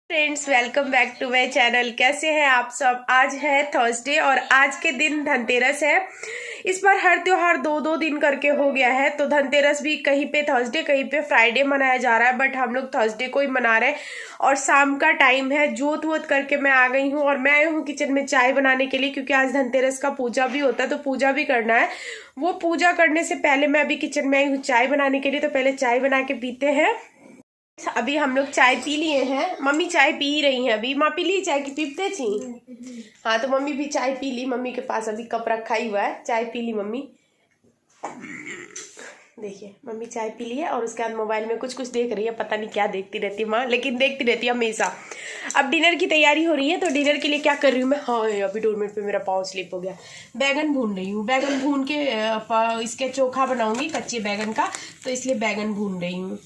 Friends, welcome back to my channel. कैसे हैं आप सब। आज है थर्सडे और आज के दिन धनतेरस है। इस बार हर त्योहार दो दो दिन करके हो गया है, तो धनतेरस भी कहीं पे थर्सडे कहीं पे फ्राइडे मनाया जा रहा है, बट हम लोग थर्सडे को ही मना रहे हैं। और शाम का टाइम है, जोत वोत करके मैं आ गई हूँ और मैं आई हूँ किचन में चाय बनाने के लिए, क्योंकि आज धनतेरस का पूजा भी होता है तो पूजा भी करना है। वो पूजा करने से पहले मैं अभी किचन में आई हूँ चाय बनाने के लिए, तो पहले चाय बना के पीते हैं। अभी हम लोग चाय पी लिए हैं। मम्मी चाय पी रही हैं अभी। माँ पी ली चाय की पीपते थी। हाँ, तो मम्मी भी चाय पी ली। मम्मी के पास अभी कप रखा ही हुआ है, चाय पी ली मम्मी। देखिए, मम्मी चाय पी ली है और उसके बाद मोबाइल में कुछ कुछ देख रही है। पता नहीं क्या देखती रहती है माँ, लेकिन देखती रहती है हमेशा। अब डिनर की तैयारी हो रही है, तो डिनर के लिए क्या कर रही हूँ मैं। हाँ, अभी 2 मिनट पे मेरा पाँव स्लिप हो गया। बैगन भून रही हूँ। बैगन भून के इसके चोखा बनाऊंगी कच्चे बैगन का, तो इसलिए बैगन भून रही हूँ।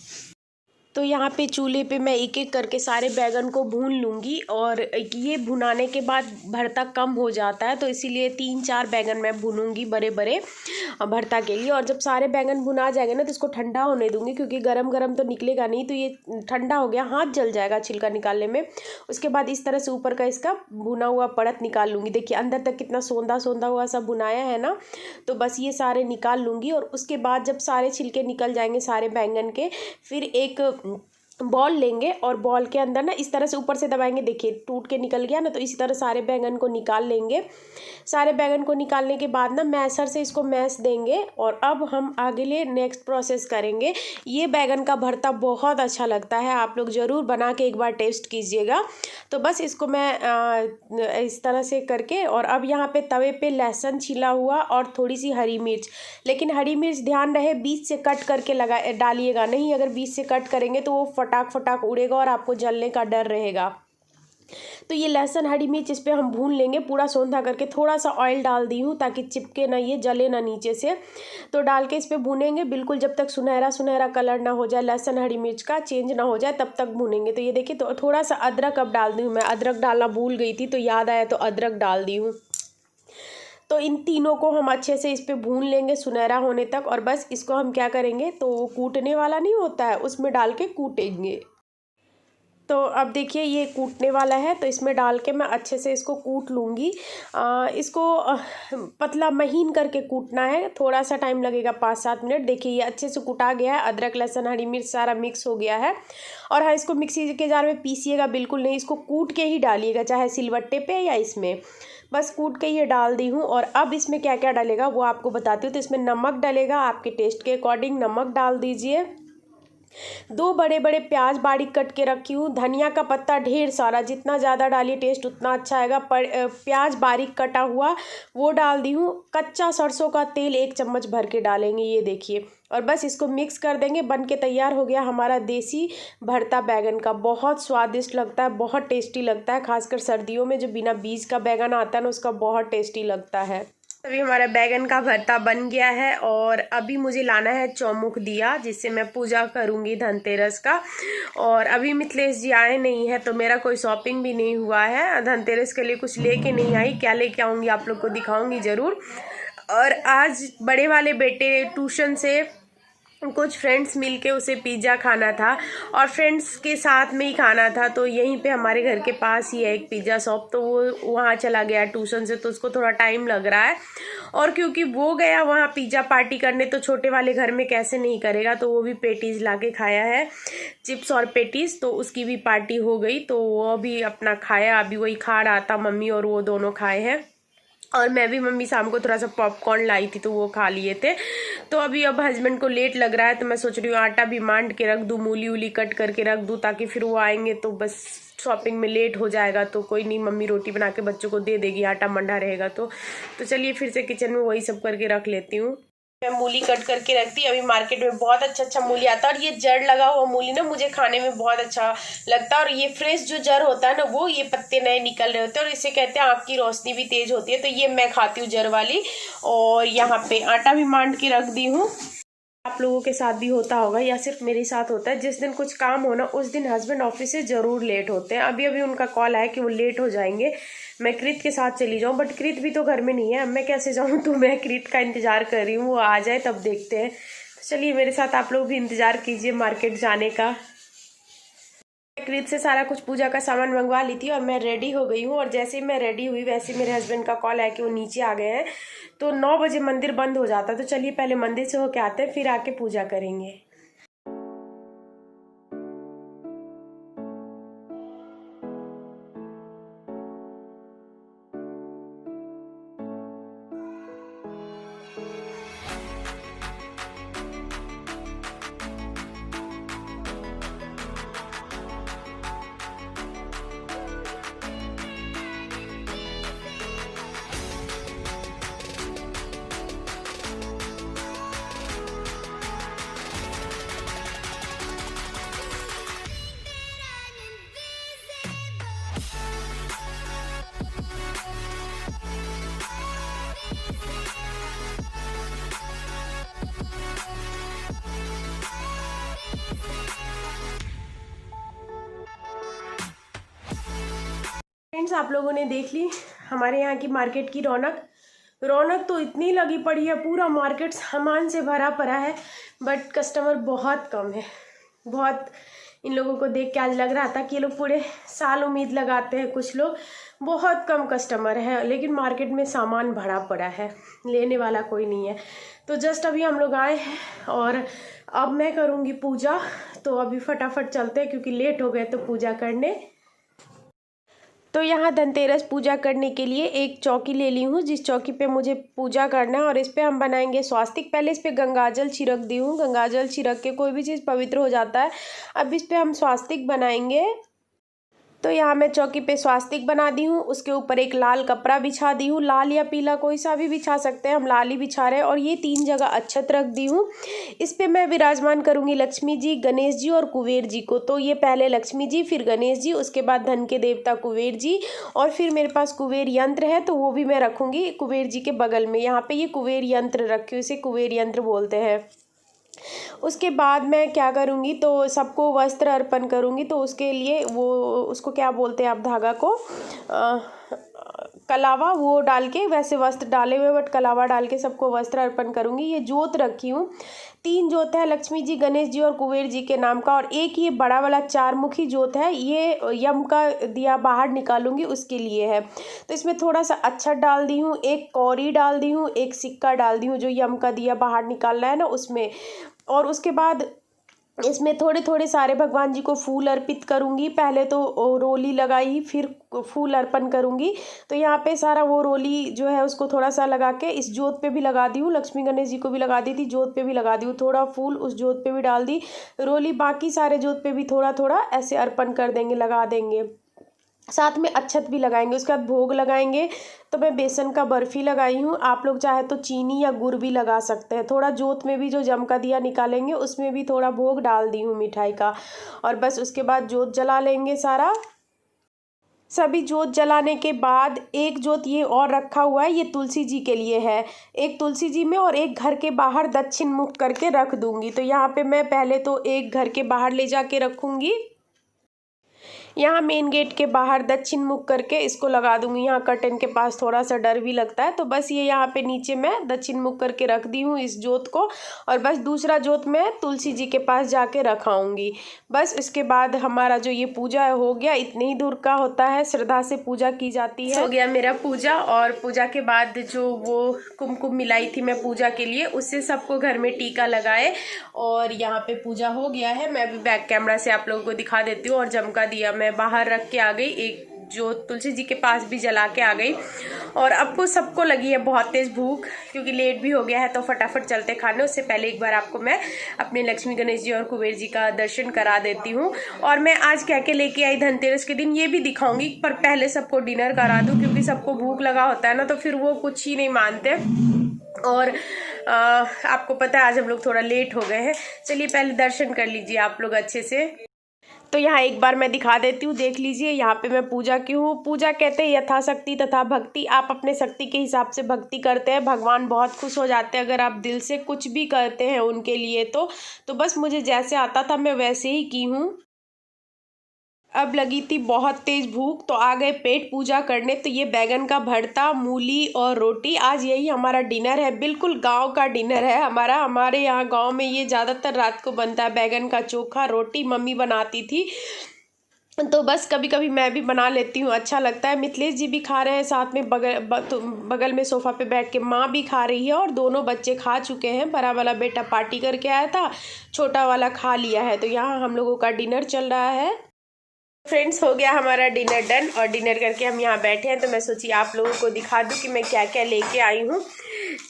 तो यहाँ पे चूल्हे पे मैं एक एक करके सारे बैगन को भून लूँगी, और ये भुनाने के बाद भरता कम हो जाता है, तो इसीलिए 3-4 बैगन मैं भूनूंगी बड़े बड़े भरता के लिए। और जब सारे बैगन भुना जाएंगे ना, तो इसको ठंडा होने दूंगी, क्योंकि गरम गरम तो निकलेगा नहीं, तो ये ठंडा हो गया, हाथ जल जाएगा छिलका निकालने में। उसके बाद इस तरह से ऊपर का इसका भुना हुआ परत निकाल लूँगी। देखिए अंदर तक कितना सोंधा सोंधा हुआ सब भुनाया है ना, तो बस ये सारे निकाल लूँगी। और उसके बाद जब सारे छिलके निकल जाएंगे सारे बैंगन के, फिर एक बॉल लेंगे और बॉल के अंदर ना इस तरह से ऊपर से दबाएंगे। देखिए टूट के निकल गया ना, तो इसी तरह सारे बैंगन को निकाल लेंगे। सारे बैंगन को निकालने के बाद ना मैसर से इसको मैश देंगे। और अब हम आगे लिए नेक्स्ट प्रोसेस करेंगे। ये बैंगन का भरता बहुत अच्छा लगता है, आप लोग ज़रूर बना के एक बार टेस्ट कीजिएगा। तो बस इसको मैं इस तरह से करके, और अब यहाँ पे तवे पे लहसुन छिला हुआ और थोड़ी सी हरी मिर्च, लेकिन हरी मिर्च ध्यान रहे बीच से कट करके डालिएगा नहीं, अगर बीच से कट करेंगे तो वो फटाक फटाक उड़ेगा और आपको जलने का डर रहेगा। तो ये लहसुन हरी मिर्च इस पर हम भून लेंगे पूरा सौंधा करके। थोड़ा सा ऑयल डाल दी हूँ ताकि चिपके ना, ये जले ना नीचे से। तो डाल के इस पर भूनेंगे बिल्कुल जब तक सुनहरा सुनहरा कलर ना हो जाए, लहसुन हरी मिर्च का चेंज ना हो जाए, तब तक भूनेंगे। तो ये देखिए, तो थोड़ा सा अदरक अब डाल दी हूँ मैं। अदरक डालना भूल गई थी, तो याद आया तो अदरक डाल दी हूँ। तो इन तीनों को हम अच्छे से इस पे भून लेंगे सुनहरा होने तक। और बस इसको हम क्या करेंगे, तो कूटने वाला नहीं होता है, उसमें डाल के कूटेंगे। तो अब देखिए ये कूटने वाला है, तो इसमें डाल के मैं अच्छे से इसको कूट लूँगी। इसको पतला महीन करके कूटना है, थोड़ा सा टाइम लगेगा 5-7 मिनट। देखिए ये अच्छे से कूटा गया है, अदरक लहसुन हरी मिर्च सारा मिक्स हो गया है। और हाँ, इसको मिक्सी के जार में पीसिएगा बिल्कुल नहीं, इसको कूट के ही डालिएगा, चाहे सिलबट्टे पे या इसमें। बस कूट के ये डाल दी हूँ। और अब इसमें क्या क्या डलेगा वो आपको बताती हूँ। तो इसमें नमक डलेगा, आपके टेस्ट के अकॉर्डिंग नमक डाल दीजिए। 2 बड़े बड़े प्याज बारीक कट के रखी हूँ। धनिया का पत्ता ढेर सारा, जितना ज़्यादा डालिए टेस्ट उतना अच्छा आएगा। प्याज बारीक कटा हुआ वो डाल दी हूँ। कच्चा सरसों का तेल 1 चम्मच भर के डालेंगे, ये देखिए। और बस इसको मिक्स कर देंगे। बन के तैयार हो गया हमारा देसी भरता बैगन का। बहुत स्वादिष्ट लगता है, बहुत टेस्टी लगता है, खासकर सर्दियों में जो बिना बीज का बैगन आता है ना, उसका बहुत टेस्टी लगता है। अभी हमारा बैगन का भरता बन गया है, और अभी मुझे लाना है चौमुख दिया, जिससे मैं पूजा करूंगी धनतेरस का। और अभी मिथिलेश जी आए नहीं है, तो मेरा कोई शॉपिंग भी नहीं हुआ है। धनतेरस के लिए कुछ लेके नहीं आई, क्या लेके आऊँगी आप लोग को दिखाऊंगी ज़रूर। और आज बड़े वाले बेटे ट्यूशन से कुछ फ्रेंड्स मिलके उसे पिज़्ज़ा खाना था, और फ्रेंड्स के साथ में ही खाना था। तो यहीं पे हमारे घर के पास ही है एक पिज़्ज़ा शॉप, तो वो वहाँ चला गया ट्यूशन से, तो उसको थोड़ा टाइम लग रहा है। और क्योंकि वो गया वहाँ पिज़्ज़ा पार्टी करने, तो छोटे वाले घर में कैसे नहीं करेगा, तो वो भी पेटीज़ ला के खाया है, चिप्स और पेटीज़, तो उसकी भी पार्टी हो गई। तो वो भी अपना खाया, अभी वही खा रहा था, मम्मी और वो दोनों खाए हैं। और मैं भी, मम्मी शाम को थोड़ा सा पॉपकॉर्न लाई थी तो वो खा लिए थे। तो अभी अब हस्बैंड को लेट लग रहा है, तो मैं सोच रही हूँ आटा भी मांड के रख दूँ, मूली उली कट करके रख दूँ, ताकि फिर वो आएंगे तो बस शॉपिंग में लेट हो जाएगा। तो कोई नहीं, मम्मी रोटी बना के बच्चों को दे देगी, आटा मंडा रहेगा तो चलिए फिर से किचन में वही सब करके रख लेती हूँ। मैं मूली कट करके रखती। अभी मार्केट में बहुत अच्छा अच्छा मूली आता है, और ये जड़ लगा हुआ मूली ना मुझे खाने में बहुत अच्छा लगता है। और ये फ्रेश जो जड़ होता है ना, वो ये पत्ते नए निकल रहे होते हैं, और इसे कहते हैं आँख की रोशनी भी तेज होती है, तो ये मैं खाती हूँ जड़ वाली। और यहाँ पे आटा भी मांड के रख दी हूँ। आप लोगों के साथ भी होता होगा या सिर्फ मेरे साथ होता है, जिस दिन कुछ काम हो ना, उस दिन हस्बैंड ऑफिस से ज़रूर लेट होते हैं। अभी अभी उनका कॉल आया कि वो लेट हो जाएंगे, मैं कृत के साथ चली जाऊं, बट कृत भी तो घर में नहीं है, अब मैं कैसे जाऊं। तो मैं कृत का इंतज़ार कर रही हूँ, वो आ जाए तब देखते हैं। तो चलिए मेरे साथ आप लोग भी इंतज़ार कीजिए मार्केट जाने का। क्रीत से सारा कुछ पूजा का सामान मंगवा ली थी और मैं रेडी हो गई हूँ। और जैसे ही मैं रेडी हुई वैसे ही मेरे हस्बैंड का कॉल आया कि वो नीचे आ गए हैं। तो 9 बजे मंदिर बंद हो जाता है, तो चलिए पहले मंदिर से होके आते हैं, फिर आके पूजा करेंगे। फ्रेंड्स, आप लोगों ने देख ली हमारे यहाँ की मार्केट की रौनक तो इतनी लगी पड़ी है, पूरा मार्केट सामान से भरा पड़ा है, बट कस्टमर बहुत कम है। बहुत इन लोगों को देख के आज लग रहा था कि ये लोग पूरे साल उम्मीद लगाते हैं। कुछ लोग, बहुत कम कस्टमर है, लेकिन मार्केट में सामान भरा पड़ा है, लेने वाला कोई नहीं है। तो जस्ट अभी हम लोग आए हैं और अब मैं करूँगी पूजा। तो अभी फटाफट चलते हैं क्योंकि लेट हो गए तो पूजा करने। तो यहाँ धनतेरस पूजा करने के लिए एक चौकी ले ली हूँ, जिस चौकी पे मुझे पूजा करना है। और इस पे हम बनाएंगे स्वास्तिक। पहले इस पे गंगाजल छिड़क दी हूँ, गंगाजल छिड़क के कोई भी चीज़ पवित्र हो जाता है। अब इस पे हम स्वास्तिक बनाएंगे। तो यहाँ मैं चौकी पे स्वास्तिक बना दी हूँ, उसके ऊपर एक लाल कपड़ा बिछा दी हूँ, लाल या पीला कोई सा भी बिछा सकते हैं, हम लाल ही बिछा रहे हैं। और ये 3 जगह अक्षत रख दी हूँ। इस पे मैं विराजमान करूँगी लक्ष्मी जी, गणेश जी और कुबेर जी को। तो ये पहले लक्ष्मी जी, फिर गणेश जी, उसके बाद धन के देवता कुबेर जी, और फिर मेरे पास कुबेर यंत्र है तो वो भी मैं रखूँगी कुबेर जी के बगल में। यहाँ पर ये कुबेर यंत्र रखी हूँ, इसे कुबेर यंत्र बोलते हैं। उसके बाद मैं क्या करूँगी, तो सबको वस्त्र अर्पण करूँगी। तो उसके लिए वो, उसको क्या बोलते हैं आप, धागा को कलावा, वो डाल के, वैसे वस्त्र डाले हुए बट कलावा डाल के सबको वस्त्र अर्पण करूँगी। ये जोत रखी हूँ, 3 जोत है, लक्ष्मी जी, गणेश जी और कुबेर जी के नाम का। और एक ये बड़ा वाला 4 मुखी जोत है, ये यम का दिया बाहर निकालूंगी उसके लिए है। तो इसमें थोड़ा सा अक्षत डाल दी हूँ, एक कौड़ी डाल दी हूँ, एक सिक्का डाल दी हूँ, जो यम का दिया बाहर निकालना है ना उसमें। और उसके बाद इसमें थोड़े थोड़े सारे भगवान जी को फूल अर्पित करूँगी। पहले तो रोली लगाई, फिर फूल अर्पण करूँगी। तो यहाँ पे सारा वो रोली जो है उसको थोड़ा सा लगा के इस जोत पे भी लगा दी हूँ, लक्ष्मी गणेश जी को भी लगा दी थी, जोत पे भी लगा दी हूँ। थोड़ा फूल उस जोत पे भी डाल दी, रोली बाकी सारे जोत पे भी थोड़ा थोड़ा ऐसे अर्पण कर देंगे, लगा देंगे। साथ में अक्षत भी लगाएंगे। उसके बाद भोग लगाएंगे। तो मैं बेसन का बर्फ़ी लगाई हूँ, आप लोग चाहे तो चीनी या गुड़ भी लगा सकते हैं। थोड़ा जोत में भी जो जम का दिया निकालेंगे उसमें भी थोड़ा भोग डाल दी हूँ मिठाई का। और बस उसके बाद जोत जला लेंगे सारा। सभी जोत जलाने के बाद एक जोत ये और रखा हुआ है, ये तुलसी जी के लिए है। एक तुलसी जी में और एक घर के बाहर दक्षिण मुख करके रख दूँगी। तो यहाँ पे मैं पहले तो एक घर के बाहर ले जाके रखूँगी, यहाँ मेन गेट के बाहर दक्षिण मुख करके इसको लगा दूंगी। यहाँ कर्टन के पास थोड़ा सा डर भी लगता है, तो बस ये यहाँ पे नीचे मैं दक्षिण मुख करके रख दी हूँ इस जोत को। और बस दूसरा जोत मैं तुलसी जी के पास जाके रखाऊंगी। बस इसके बाद हमारा जो ये पूजा है हो गया। इतने ही दूर का होता है, श्रद्धा से पूजा की जाती है। हो गया मेरा पूजा। और पूजा के बाद जो वो कुमकुम मिलाई थी मैं पूजा के लिए, उससे सबको घर में टीका लगाए। और यहाँ पे पूजा हो गया है। मैं अभी बैक कैमरा से आप लोगों को दिखा देती हूँ। और जमका दिया मैं बाहर रख के आ गई, एक जो तुलसी जी के पास भी जला के आ गई। और अब को सबको लगी है बहुत तेज भूख, क्योंकि लेट भी हो गया है, तो फटाफट चलते खाने। उससे पहले एक बार आपको मैं अपने लक्ष्मी गणेश जी और कुबेर जी का दर्शन करा देती हूँ। और मैं आज क्या क्या लेके आई धनतेरस के दिन ये भी दिखाऊंगी, पर पहले सबको डिनर करा दूँ, क्योंकि सबको भूख लगा होता है ना, तो फिर वो कुछ ही नहीं मानते। और आपको पता है आज हम लोग थोड़ा लेट हो गए हैं। चलिए पहले दर्शन कर लीजिए आप लोग अच्छे से। तो यहाँ एक बार मैं दिखा देती हूँ, देख लीजिए। यहाँ पे मैं पूजा की हूँ। पूजा कहते हैं यथाशक्ति तथा भक्ति। आप अपने शक्ति के हिसाब से भक्ति करते हैं, भगवान बहुत खुश हो जाते हैं अगर आप दिल से कुछ भी करते हैं उनके लिए। तो बस मुझे जैसे आता था मैं वैसे ही की हूँ। अब लगी थी बहुत तेज भूख, तो आ गए पेट पूजा करने। तो ये बैगन का भरता, मूली और रोटी, आज यही हमारा डिनर है। बिल्कुल गांव का डिनर है हमारा। हमारे यहाँ गांव में ये ज़्यादातर रात को बनता है, बैगन का चोखा, रोटी मम्मी बनाती थी। तो बस कभी कभी मैं भी बना लेती हूँ, अच्छा लगता है। मिथिलेश जी भी खा रहे हैं साथ में, बगल में सोफ़ा पे बैठ के माँ भी खा रही है और दोनों बच्चे खा चुके हैं। बड़ा वाला बेटा पार्टी करके आया था, छोटा वाला खा लिया है। तो यहाँ हम लोगों का डिनर चल रहा है। फ्रेंड्स, हो गया हमारा डिनर डन और डिनर करके हम यहाँ बैठे हैं। तो मैं सोची आप लोगों को दिखा दूँ कि मैं क्या क्या लेके आई हूँ।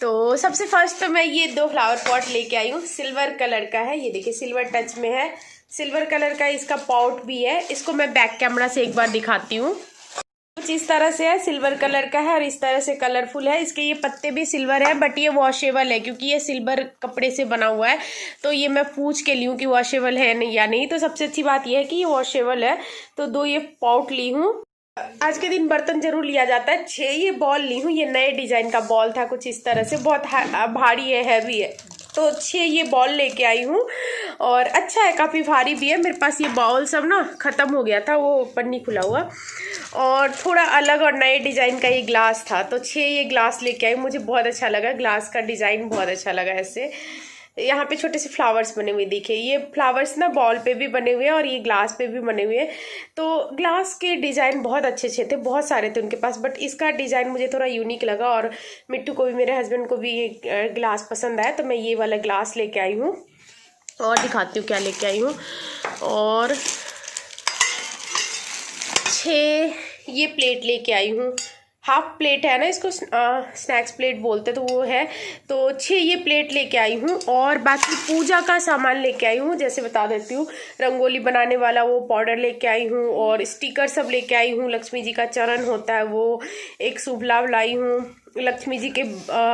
तो सबसे फर्स्ट तो मैं ये 2 फ्लावर पॉट लेके आई हूँ। सिल्वर कलर का है, ये देखिए सिल्वर टच में है, सिल्वर कलर का इसका पॉट भी है। इसको मैं बैक कैमरा से एक बार दिखाती हूँ। कुछ इस तरह से है, सिल्वर कलर का है और इस तरह से कलरफुल है। इसके ये पत्ते भी सिल्वर है, बट ये वॉशेबल है क्योंकि ये सिल्वर कपड़े से बना हुआ है। तो ये मैं पूछ के ली हूँ कि वॉशेबल है नहीं या नहीं। तो सबसे अच्छी बात यह है कि ये वॉशेबल है। तो 2 ये पॉट ली हूँ। आज के दिन बर्तन जरूर लिया जाता है। 6 ये बॉल ली हूँ। ये नए डिजाइन का बॉल था, कुछ इस तरह से, बहुत भारी है, हैवी है। तो 6 ये बॉल लेके आई हूँ और अच्छा है, काफ़ी भारी भी है। मेरे पास ये बाउल सब ना ख़त्म हो गया था, वो पन्नी खुला हुआ, और थोड़ा अलग और नए डिज़ाइन का ये ग्लास था। तो 6 ये ग्लास लेके आई। मुझे बहुत अच्छा लगा, ग्लास का डिज़ाइन बहुत अच्छा लगा। ऐसे यहाँ पे छोटे से फ्लावर्स बने हुए दिखे। ये फ्लावर्स ना बॉल पे भी बने हुए हैं और ये ग्लास पे भी बने हुए हैं। तो ग्लास के डिज़ाइन बहुत अच्छे अच्छे थे, बहुत सारे थे उनके पास, बट इसका डिज़ाइन मुझे थोड़ा यूनिक लगा। और मिट्टू को भी, मेरे हस्बैंड को भी ये ग्लास पसंद आया। तो मैं ये वाला ग्लास लेके आई हूँ और दिखाती हूँ क्या लेके आई हूँ। और 6 ये प्लेट लेके आई हूँ। हाफ प्लेट है ना, इसको स्नैक्स प्लेट बोलते, तो वो है। तो 6 ये प्लेट लेके आई हूँ। और बाकी पूजा का सामान लेके आई हूँ। जैसे बता देती हूँ, रंगोली बनाने वाला वो पाउडर लेके आई हूँ और स्टिकर सब लेके आई हूँ। लक्ष्मी जी का चरण होता है वो, एक शुभ लाभ लाई हूँ, लक्ष्मी जी के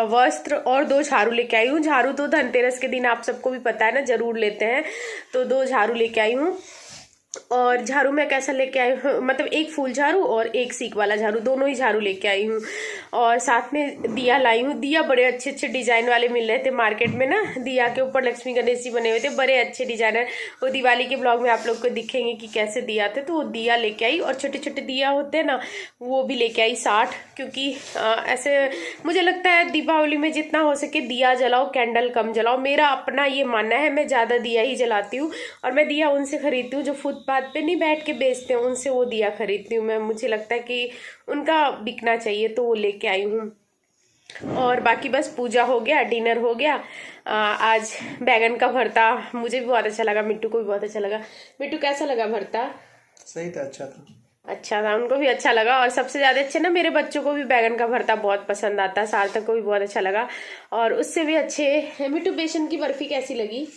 वस्त्र, और 2 झाड़ू लेके आई हूँ। झाड़ू तो धनतेरस के दिन आप सबको भी पता है ना, जरूर लेते हैं। तो 2 झाड़ू लेके आई हूँ। और झाड़ू मैं कैसा लेके आई हूँ, मतलब एक फूल झाड़ू और एक सीक वाला झाड़ू, दोनों ही झाड़ू लेके आई हूँ। और साथ में दिया लाई हूँ। दिया बड़े अच्छे अच्छे डिजाइन वाले मिल रहे थे मार्केट में ना, दिया के ऊपर लक्ष्मी गणेश जी बने हुए थे, बड़े अच्छे डिजाइनर। वो दिवाली के ब्लॉग में आप लोग को दिखेंगे कि कैसे दिया थे। तो वो दिया लेके आई। और छोटे छोटे दिया होते हैं ना, वो भी लेके आई 60। क्योंकि ऐसे मुझे लगता है दीपावली में जितना हो सके दिया जलाओ, कैंडल कम जलाओ। मेरा अपना ये मानना है, मैं ज़्यादा दिया ही जलाती हूँ। और मैं दिया उनसे खरीदती हूँ जो फुटपाथ पे नहीं बैठ के बेचते हैं, उनसे वो दिया खरीदती हूँ मैं। मुझे लगता है कि उनका बिकना चाहिए, तो वो लेके आई हूँ। और बाकी बस पूजा हो गया, डिनर हो गया। आज बैगन का भरता मुझे भी बहुत अच्छा लगा, मिट्टू को भी बहुत अच्छा लगा। मिट्टू कैसा लगा भरता? सही था, अच्छा था। अच्छा था, उनको भी अच्छा लगा। और सबसे ज़्यादा अच्छे ना, मेरे बच्चों को भी बैगन का भरता बहुत पसंद आता है, सार्थक को भी बहुत अच्छा लगा। और उससे भी अच्छे मिट्टू बेसन की बर्फी कैसी लगी?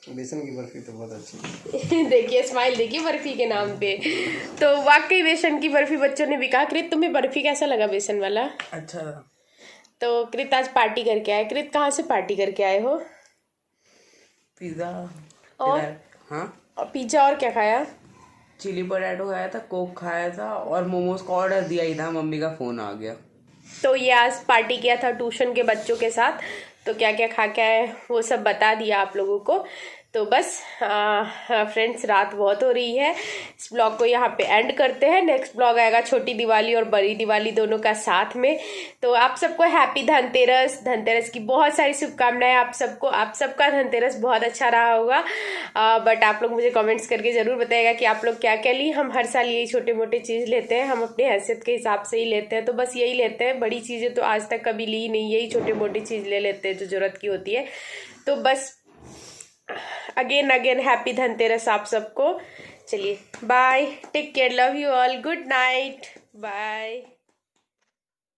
बेसन की बर्फी तो बहुत अच्छी देखिए स्माइल देखिए बर्फी के नाम पे। तो वाकई बेसन की बर्फी बच्चों ने भी कहा। कृत, तुम्हें बर्फी कैसा लगा बेसन वाला? अच्छा था। तो कृत आज पार्टी करके आए। कृत, कहाँ से पार्टी करके आए हो? पिज़्ज़ा और हाँ, और पिज्जा, और क्या खाया? चिली पोटैटो खाया था, कोक खाया था और मोमोज का ऑर्डर दिया ही था, मम्मी का फ़ोन आ गया। तो ये आज पार्टी किया था ट्यूशन के बच्चों के साथ। तो क्या क्या खा के आए वो सब बता दिया आप लोगों को। तो बस फ्रेंड्स, रात बहुत हो रही है, इस ब्लॉग को यहाँ पे एंड करते हैं। नेक्स्ट ब्लॉग आएगा छोटी दिवाली और बड़ी दिवाली दोनों का साथ में। तो आप सबको हैप्पी धनतेरस, धनतेरस की बहुत सारी शुभकामनाएं आप सबको। आप सबका धनतेरस बहुत अच्छा रहा होगा। बट आप लोग मुझे कमेंट्स करके ज़रूर बताइएगा कि आप लोग क्या क्या ली। हम हर साल यही छोटे मोटे चीज़ लेते हैं, हम अपनी हैसियत के हिसाब से ही लेते हैं। तो बस यही लेते हैं, बड़ी चीज़ें तो आज तक कभी ली नहीं, यही छोटी मोटी चीज़ ले लेते हैं जो ज़रूरत की होती है। तो बस अगेन हैप्पी धनतेरस आप सबको। चलिए bye, take care, love you all, good night, bye.